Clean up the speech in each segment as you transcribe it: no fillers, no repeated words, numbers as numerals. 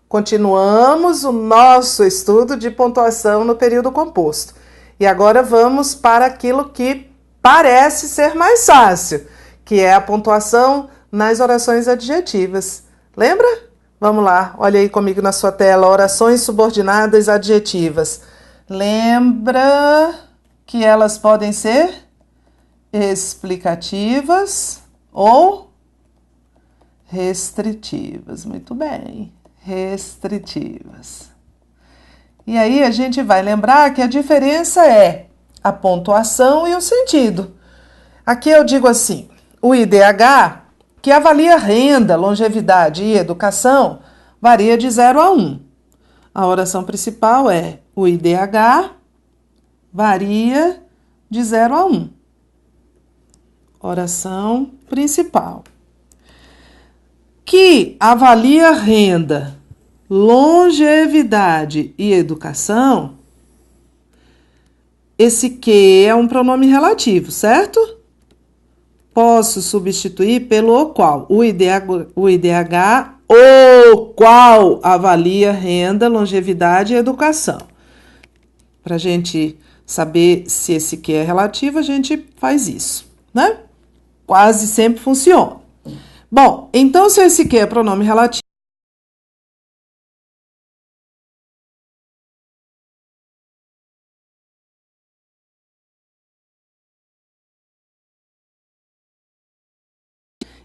Continuamos o nosso estudo de pontuação no período composto. E agora vamos para aquilo que parece ser mais fácil, que é a pontuação nas orações adjetivas. Lembra? Vamos lá, olha aí comigo na sua tela, orações subordinadas adjetivas. Lembra que elas podem ser explicativas ou restritivas. Muito bem, restritivas. E aí a gente vai lembrar que a diferença é a pontuação e o sentido. Aqui eu digo assim, o IDH, que avalia renda, longevidade e educação, varia de 0 a 1. A oração principal é o IDH varia de 0 a 1. Oração principal. Que avalia renda, longevidade e educação, esse que é um pronome relativo, certo? Posso substituir pelo o qual. O IDH, o qual avalia renda, longevidade e educação. Para a gente saber se esse que é relativo, a gente faz isso, né? Quase sempre funciona. Bom, então se esse que é pronome relativo,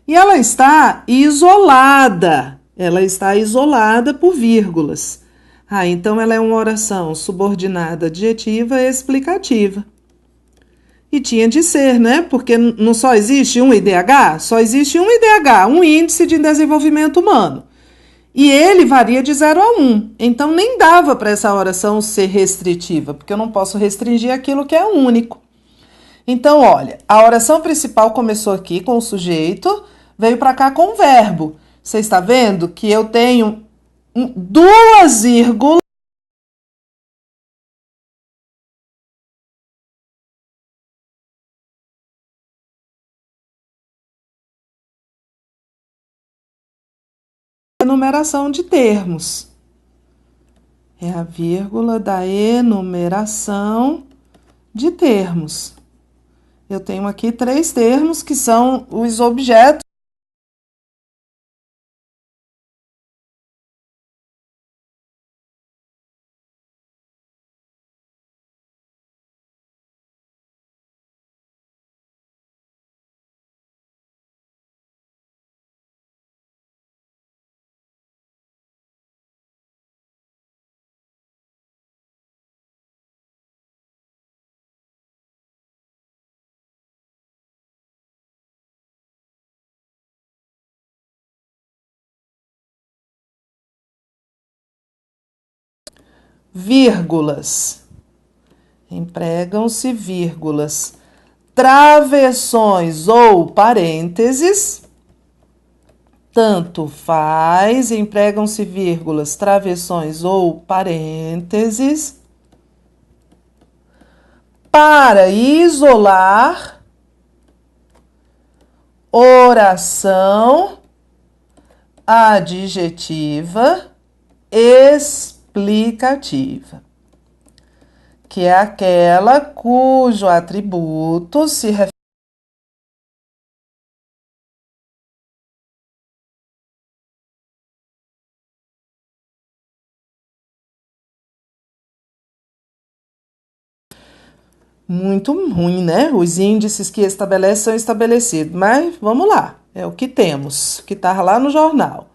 e ela está isolada por vírgulas. Então ela é uma oração subordinada adjetiva explicativa. E tinha de ser, né? Porque não só existe um IDH, só existe um IDH, um índice de desenvolvimento humano. E ele varia de 0 a 1. Então nem dava para essa oração ser restritiva, porque eu não posso restringir aquilo que é único. Então, olha, a oração principal começou aqui com o sujeito, veio para cá com o verbo. Você está vendo que eu tenho duas vírgulas. Enumeração de termos. É a vírgula da enumeração de termos. Eu tenho aqui 3 termos que são os objetos. Vírgulas. Empregam-se vírgulas. Travessões ou parênteses. Tanto faz, empregam-se vírgulas, travessões ou parênteses. Para isolar oração adjetiva explicativa, que é aquela cujo atributo se refere muito ruim, né? Os índices que estabelece são estabelecidos, mas vamos lá, é o que temos, que está lá no jornal.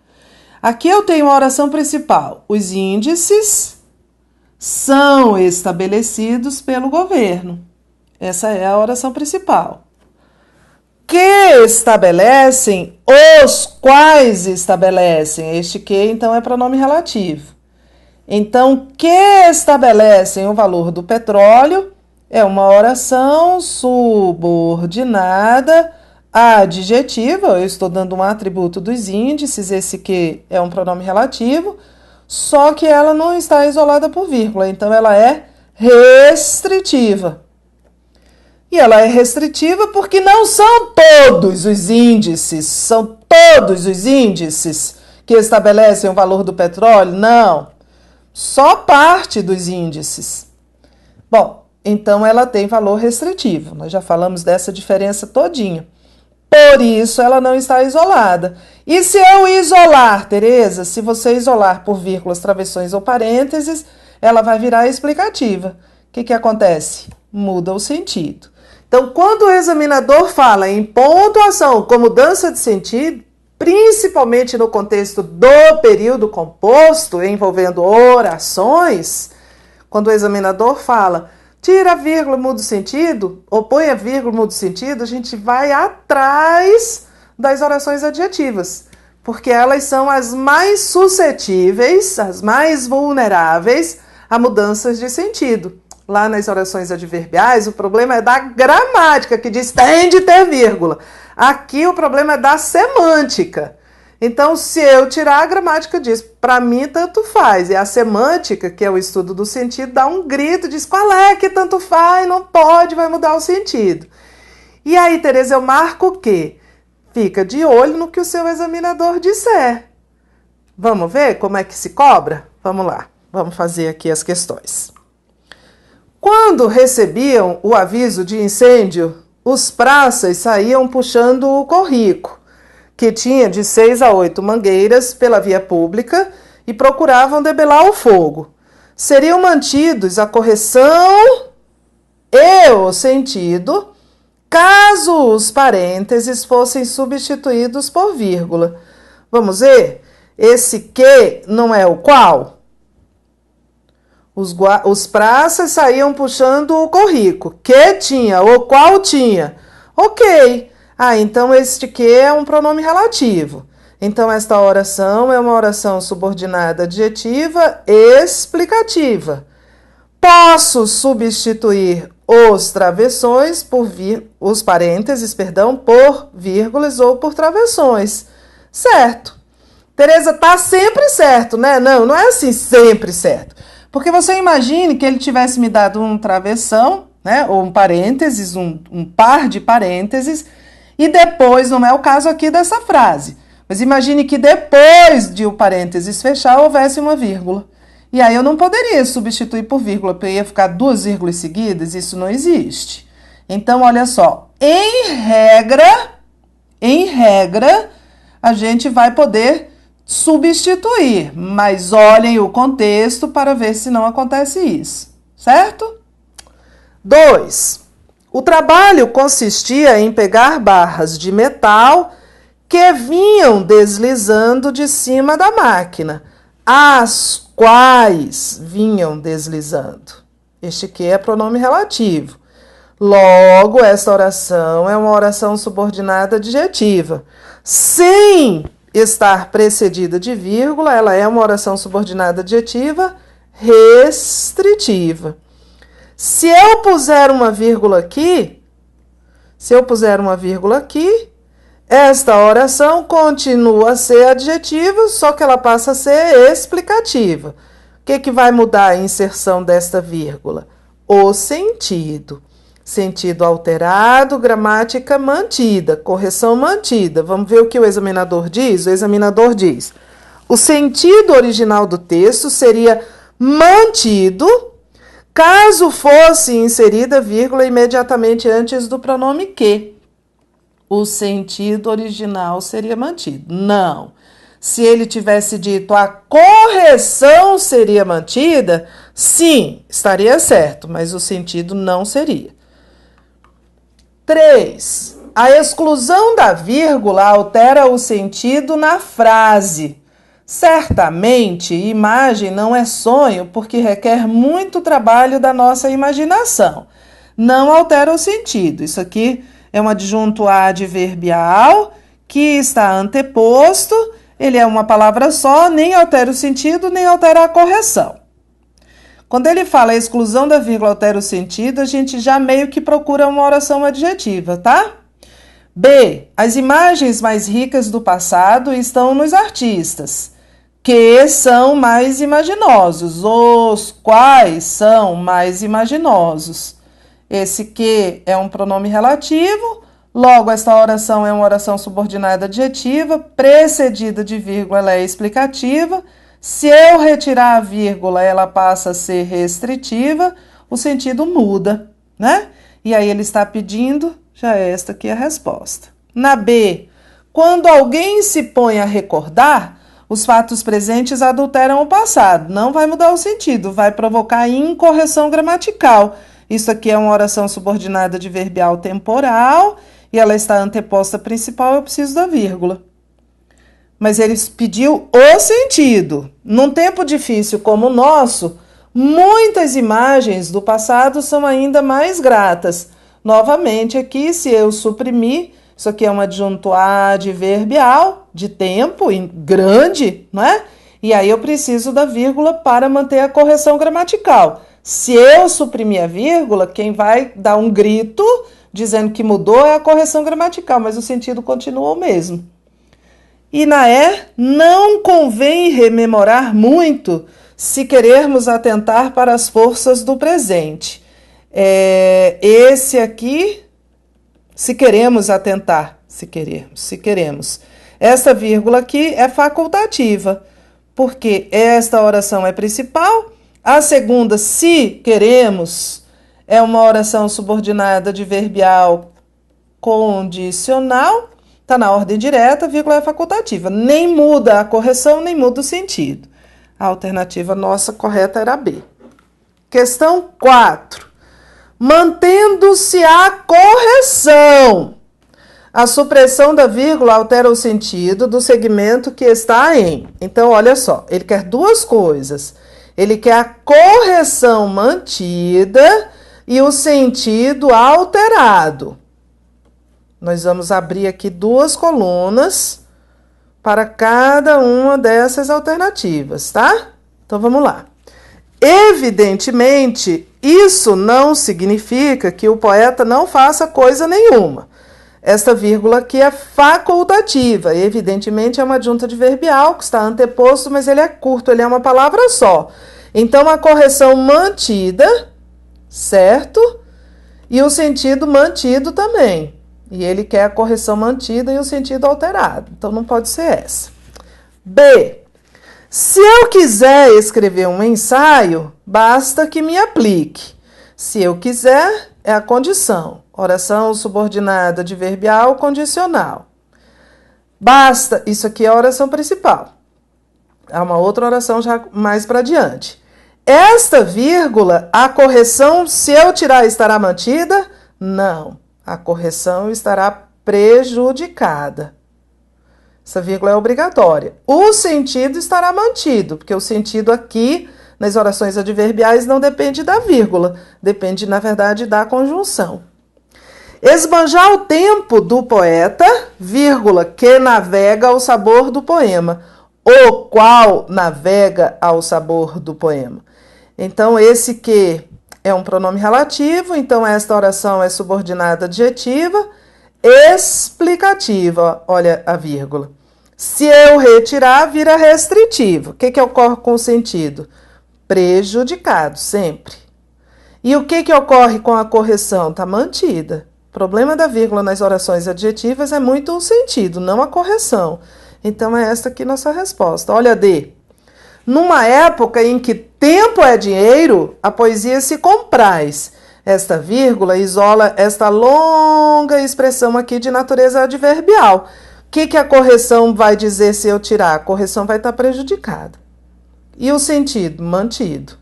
Aqui eu tenho a oração principal. Os índices são estabelecidos pelo governo. Essa é a oração principal. Que estabelecem, os quais estabelecem. Este que, então, é pronome relativo. Então, que estabelecem o valor do petróleo é uma oração subordinada adjetiva. Eu estou dando um atributo dos índices, esse que é um pronome relativo, só que ela não está isolada por vírgula, então ela é restritiva. E ela é restritiva porque não são todos os índices, que estabelecem o valor do petróleo? Não, só parte dos índices. Bom, então ela tem valor restritivo. Nós já falamos dessa diferença todinha. Por isso ela não está isolada. E se eu isolar, Tereza, se você isolar por vírgulas, travessões ou parênteses, ela vai virar explicativa. O que acontece? Muda o sentido. Então, quando o examinador fala em pontuação com mudança de sentido, principalmente no contexto do período composto, envolvendo orações, quando o examinador fala, tira a vírgula, muda o sentido, ou põe a vírgula, muda o sentido, a gente vai atrás das orações adjetivas, porque elas são as mais suscetíveis, as mais vulneráveis a mudanças de sentido. Lá nas orações adverbiais, o problema é da gramática, que diz tem de ter vírgula. Aqui o problema é da semântica. Então, se eu tirar, a gramática diz, para mim tanto faz. E a semântica, que é o estudo do sentido, dá um grito, diz qual é que tanto faz, não pode, vai mudar o sentido. E aí, Tereza, eu marco o quê? Fica de olho no que o seu examinador disser. Vamos ver como é que se cobra? Vamos lá, vamos fazer aqui as questões. Quando recebiam o aviso de incêndio, os praças saíam puxando o corrico, que tinha de 6 a 8 mangueiras pela via pública e procuravam debelar o fogo. Seriam mantidos a correção e o sentido, caso os parênteses fossem substituídos por vírgula. Vamos ver? Esse que não é o qual? Os praças saíam puxando o corrico. Que tinha, o qual tinha. Ok. Então este que é um pronome relativo. Então esta oração é uma oração subordinada adjetiva explicativa. Posso substituir os travessões por os parênteses, por vírgulas ou por travessões. Certo. Tereza, tá sempre certo, né? Não é assim sempre certo. Porque você imagine que ele tivesse me dado um travessão, né? Ou um parênteses, um par de parênteses, e depois, não é o caso aqui dessa frase, mas imagine que depois de o parênteses fechar, houvesse uma vírgula. E aí eu não poderia substituir por vírgula, porque ia ficar 2 vírgulas seguidas, isso não existe. Então, olha só, em regra, a gente vai poder substituir, mas olhem o contexto para ver se não acontece isso, certo? 2. O trabalho consistia em pegar barras de metal que vinham deslizando de cima da máquina, as quais vinham deslizando. Este que é pronome relativo. Logo, esta oração é uma oração subordinada adjetiva. Sem estar precedida de vírgula, ela é uma oração subordinada adjetiva restritiva. Se eu puser uma vírgula aqui, esta oração continua a ser adjetiva, só que ela passa a ser explicativa. O que vai mudar a inserção desta vírgula? O sentido. Sentido alterado, gramática mantida, correção mantida. Vamos ver o que o examinador diz? O examinador diz: o sentido original do texto seria mantido caso fosse inserida vírgula imediatamente antes do pronome que. O sentido original seria mantido. Não. Se ele tivesse dito a correção seria mantida, sim, estaria certo, mas o sentido não seria. 3. A exclusão da vírgula altera o sentido na frase. Certamente, imagem não é sonho porque requer muito trabalho da nossa imaginação. Não altera o sentido. Isso aqui é um adjunto adverbial que está anteposto. Ele é uma palavra só, nem altera o sentido, nem altera a correção. Quando ele fala a exclusão da vírgula altera o sentido, a gente já meio que procura uma oração adjetiva, tá? B. As imagens mais ricas do passado estão nos artistas, que são mais imaginosos, os quais são mais imaginosos. Esse que é um pronome relativo, Logo, esta oração é uma oração subordinada adjetiva, precedida de vírgula, ela é explicativa. Se eu retirar a vírgula, ela passa a ser restritiva, o sentido muda, né? E aí ele está pedindo, já é esta aqui a resposta. Na B, quando alguém se põe a recordar, os fatos presentes adulteram o passado. Não vai mudar o sentido, vai provocar incorreção gramatical. Isso aqui é uma oração subordinada adverbial temporal e ela está anteposta à principal, eu preciso da vírgula. Mas ele pediu o sentido. Num tempo difícil como o nosso, muitas imagens do passado são ainda mais gratas. Novamente aqui, se eu suprimir, isso aqui é um adjunto adverbial de tempo, grande, não é? E aí eu preciso da vírgula para manter a correção gramatical. Se eu suprimir a vírgula, quem vai dar um grito dizendo que mudou é a correção gramatical, mas o sentido continua o mesmo. E na E, não convém rememorar muito se querermos atentar para as forças do presente. Esse aqui, se queremos atentar, se queremos. Essa vírgula aqui é facultativa, porque esta oração é principal. A segunda, se queremos, é uma oração subordinada adverbial condicional. Está na ordem direta, vírgula é facultativa. Nem muda a correção, nem muda o sentido. A alternativa nossa correta era B. Questão 4. Mantendo-se a correção, a supressão da vírgula altera o sentido do segmento que está em. Então, olha só, ele quer duas coisas. Ele quer a correção mantida e o sentido alterado. Nós vamos abrir aqui duas colunas para cada uma dessas alternativas, tá? Então, vamos lá. Evidentemente, isso não significa que o poeta não faça coisa nenhuma. Esta vírgula aqui é facultativa. Evidentemente, é uma adjunta adverbial que está anteposto, mas ele é curto, ele é uma palavra só. Então, a correção mantida, certo? E o sentido mantido também. E ele quer a correção mantida e o sentido alterado. Então, não pode ser essa. B. Se eu quiser escrever um ensaio, basta que me aplique. Se eu quiser, é a condição. Oração subordinada adverbial condicional. Basta, isso aqui é a oração principal. Há uma outra oração já mais para adiante. Esta vírgula, a correção, se eu tirar, estará mantida? Não. A correção estará prejudicada. Essa vírgula é obrigatória. O sentido estará mantido, porque o sentido aqui, nas orações adverbiais, não depende da vírgula. Depende, na verdade, da conjunção. Esbanjar o tempo do poeta, vírgula, que navega ao sabor do poema. O qual navega ao sabor do poema. Então, esse que é um pronome relativo, então esta oração é subordinada adjetiva, explicativa, olha a vírgula. Se eu retirar, vira restritivo. O que ocorre com o sentido? Prejudicado, sempre. E o que ocorre com a correção? Está mantida. O problema da vírgula nas orações adjetivas é muito o sentido, não a correção. Então, é esta aqui nossa resposta. Olha D. Numa época em que tempo é dinheiro, a poesia se compraz. Esta vírgula isola esta longa expressão aqui de natureza adverbial. O que a correção vai dizer se eu tirar? A correção vai estar prejudicada. E o sentido? Mantido.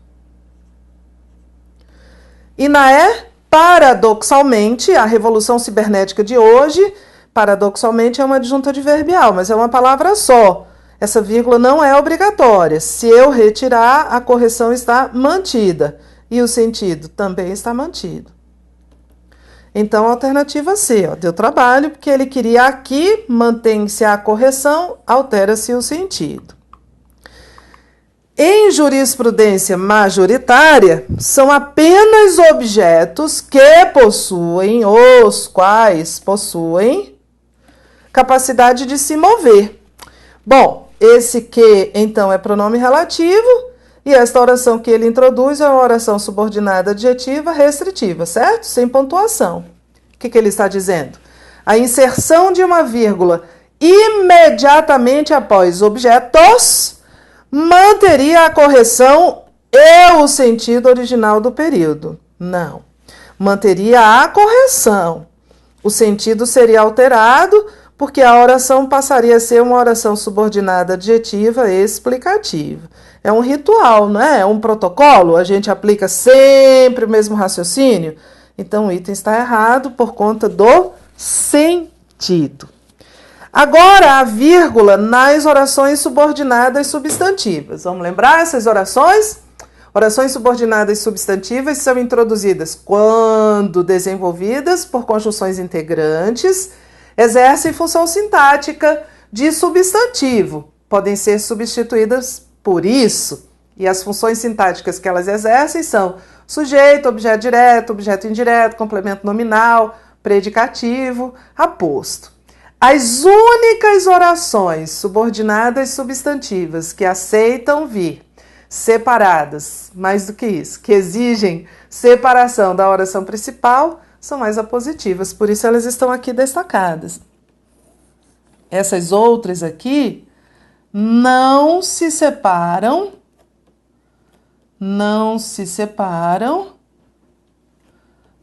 E na E, paradoxalmente, a revolução cibernética de hoje, paradoxalmente é uma adjunta adverbial, mas é uma palavra só. Essa vírgula não é obrigatória. Se eu retirar, a correção está mantida. E o sentido também está mantido. Então, a alternativa C, deu trabalho, porque ele queria aqui, mantém-se a correção, altera-se o sentido. Em jurisprudência majoritária, são apenas objetos que possuem, os quais possuem, capacidade de se mover. Bom, esse que, então, é pronome relativo, e esta oração que ele introduz é uma oração subordinada adjetiva restritiva, certo? Sem pontuação. O que ele está dizendo? a inserção de uma vírgula imediatamente após objetos manteria a correção e o sentido original do período. Não. Manteria a correção. O sentido seria alterado, porque a oração passaria a ser uma oração subordinada adjetiva explicativa. É um ritual, não é? É um protocolo, a gente aplica sempre o mesmo raciocínio. Então o item está errado por conta do sentido. Agora, a vírgula nas orações subordinadas substantivas. Vamos lembrar essas orações? Orações subordinadas substantivas são introduzidas quando desenvolvidas por conjunções integrantes, exercem função sintática de substantivo, podem ser substituídas por isso, e as funções sintáticas que elas exercem são sujeito, objeto direto, objeto indireto, complemento nominal, predicativo, aposto. As únicas orações subordinadas substantivas que aceitam vir separadas, mais do que isso, que exigem separação da oração principal, são mais apositivas, por isso elas estão aqui destacadas. Essas outras aqui não se separam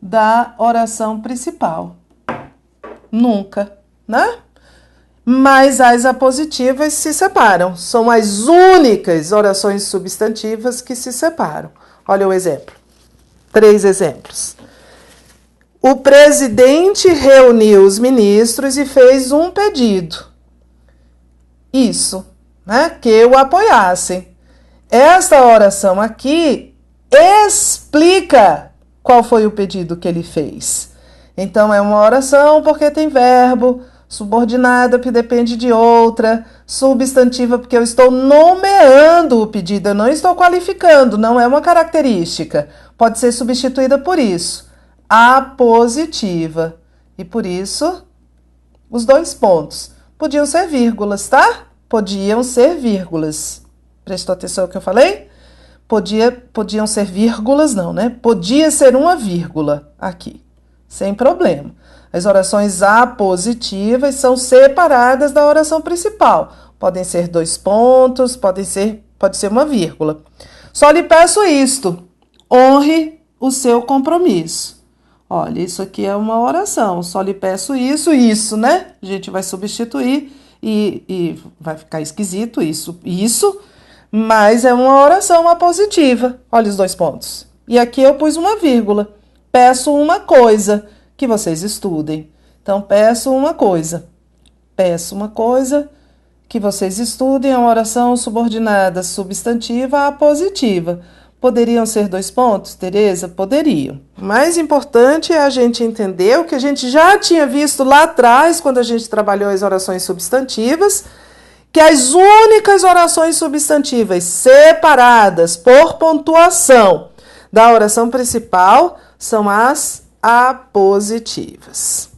da oração principal. Nunca, né? Mas as apositivas se separam. São as únicas orações substantivas que se separam. Olha o exemplo. 3 exemplos. O presidente reuniu os ministros e fez um pedido. Isso, né? Que o apoiassem. Esta oração aqui explica qual foi o pedido que ele fez. Então, é uma oração porque tem verbo, subordinada porque depende de outra, substantiva porque eu estou nomeando o pedido, eu não estou qualificando, não é uma característica. Pode ser substituída por isso. Apositiva. E por isso, os 2 pontos. Podiam ser vírgulas, tá? Podiam ser vírgulas. Prestou atenção no que eu falei? Podiam ser vírgulas, não, né? Podia ser uma vírgula aqui, sem problema. As orações apositivas são separadas da oração principal. Podem ser 2 pontos, pode ser uma vírgula. Só lhe peço isto: honre o seu compromisso. Olha, isso aqui é uma oração. Só lhe peço isso, né? A gente vai substituir e vai ficar esquisito isso, mas é uma oração apositiva. Olha os 2 pontos. E aqui eu pus uma vírgula. Peço uma coisa, que vocês estudem. Então, peço uma coisa que vocês estudem, é uma oração subordinada substantiva apositiva. Poderiam ser 2 pontos, Tereza? Poderiam. O mais importante é a gente entender o que a gente já tinha visto lá atrás, quando a gente trabalhou as orações substantivas, que as únicas orações substantivas separadas por pontuação da oração principal são as apositivas.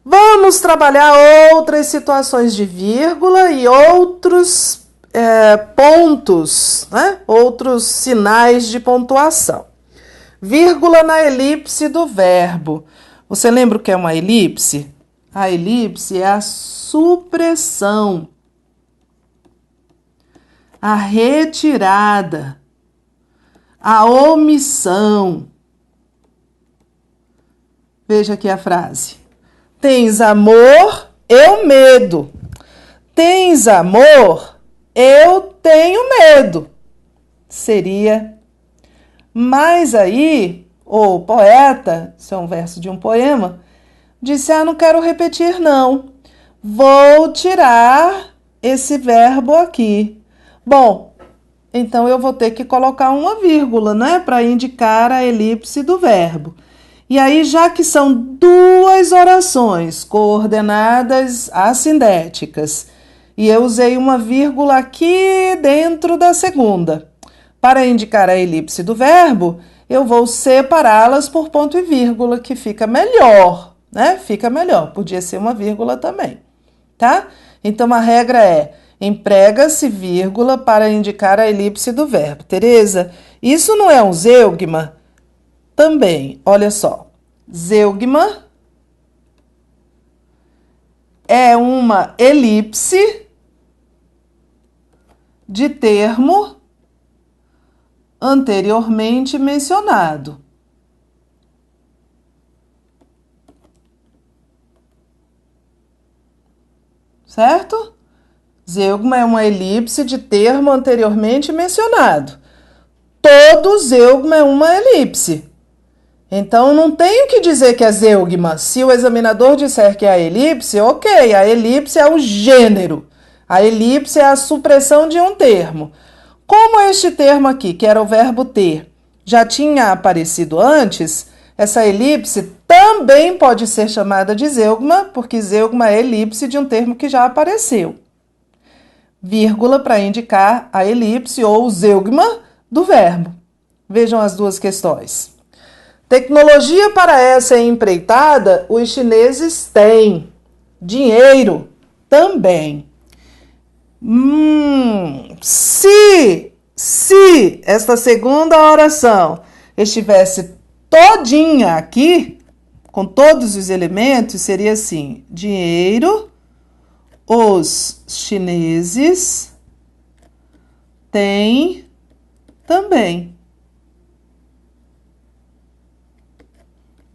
Vamos trabalhar outras situações de vírgula e outros pontos, né? Outros sinais de pontuação. Vírgula na elipse do verbo. Você lembra o que é uma elipse? A elipse é a supressão, a retirada, a omissão. Veja aqui a frase. Tens amor, eu medo. Tens amor, eu tenho medo. Seria. Mas aí, o poeta, isso é um verso de um poema, disse: não quero repetir não. Vou tirar esse verbo aqui. Bom, então eu vou ter que colocar uma vírgula, né? Para indicar a elipse do verbo. E aí, já que são 2 orações coordenadas assindéticas, e eu usei uma vírgula aqui dentro da segunda, para indicar a elipse do verbo, eu vou separá-las por ponto e vírgula, que fica melhor, né? Fica melhor, podia ser uma vírgula também, tá? Então, a regra é: emprega-se vírgula para indicar a elipse do verbo. Tereza, isso não é um zeugma? Também, olha só, zeugma é uma elipse de termo anteriormente mencionado. Certo? Zeugma é uma elipse de termo anteriormente mencionado. Todo zeugma é uma elipse. Então, não tenho que dizer que é zeugma. Se o examinador disser que é a elipse, ok, a elipse é o gênero. A elipse é a supressão de um termo. Como este termo aqui, que era o verbo ter, já tinha aparecido antes, essa elipse também pode ser chamada de zeugma, porque zeugma é elipse de um termo que já apareceu. Vírgula para indicar a elipse ou o zeugma do verbo. Vejam as duas questões. Tecnologia para essa empreitada, os chineses têm. Dinheiro também. Se esta segunda oração estivesse todinha aqui, com todos os elementos, seria assim: dinheiro, os chineses têm também.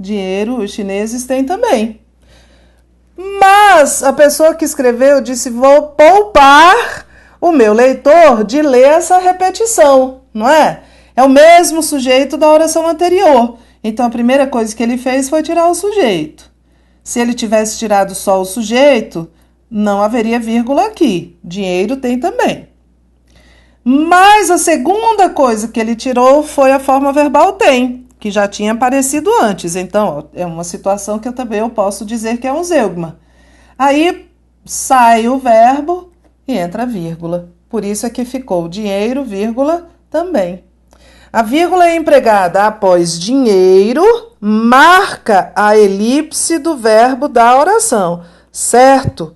Dinheiro, os chineses têm também. Mas a pessoa que escreveu disse: vou poupar o meu leitor de ler essa repetição, não é? É o mesmo sujeito da oração anterior. Então a primeira coisa que ele fez foi tirar o sujeito. Se ele tivesse tirado só o sujeito, não haveria vírgula aqui. Dinheiro tem também. Mas a segunda coisa que ele tirou foi a forma verbal tem, que já tinha aparecido antes. Então, é uma situação que eu posso dizer que é um zeugma. Aí, sai o verbo e entra a vírgula. Por isso é que ficou dinheiro, vírgula, também. A vírgula é empregada após dinheiro, marca a elipse do verbo da oração, certo?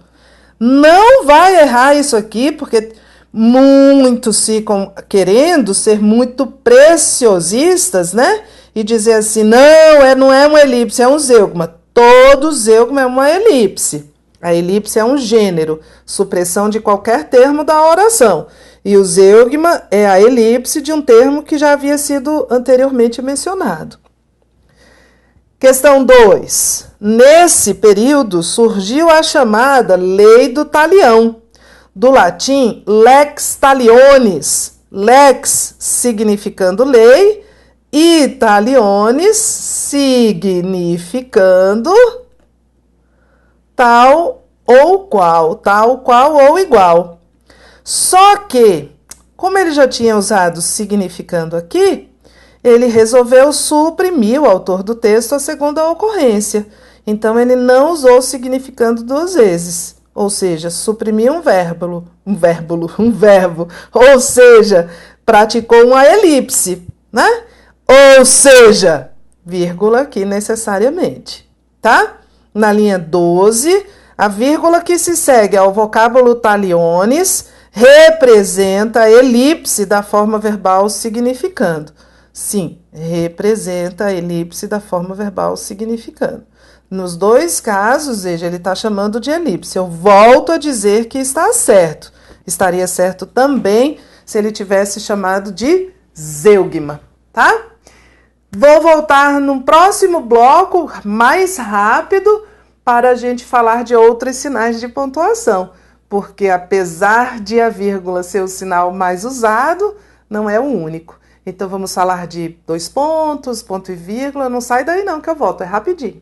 Não vai errar isso aqui, porque muitos ficam querendo ser muito preciosistas, né? E dizer assim, não é uma elipse, é um zeugma. Todo zeugma é uma elipse. A elipse é um gênero, supressão de qualquer termo da oração. E o zeugma é a elipse de um termo que já havia sido anteriormente mencionado. Questão 2. Nesse período surgiu a chamada Lei do Talião, do latim lex talionis. Lex significando lei e talionis significando tal qual ou igual. Só que, como ele já tinha usado significando aqui, ele resolveu suprimir o autor do texto a segunda ocorrência. Então, ele não usou significando duas vezes. Ou seja, suprimiu um verbo. Ou seja, praticou uma elipse, né? Ou seja, vírgula aqui necessariamente, tá? Na linha 12, a vírgula que se segue ao vocábulo talionis representa a elipse da forma verbal significando. Sim, representa a elipse da forma verbal significando. Nos dois casos, veja, ele está chamando de elipse. Eu volto a dizer que está certo. Estaria certo também se ele tivesse chamado de zeugma, tá? Vou voltar no próximo bloco, mais rápido, para a gente falar de outros sinais de pontuação. Porque apesar de a vírgula ser o sinal mais usado, não é o único. Então, vamos falar de 2 pontos, ponto e vírgula. Não sai daí não que eu volto, é rapidinho.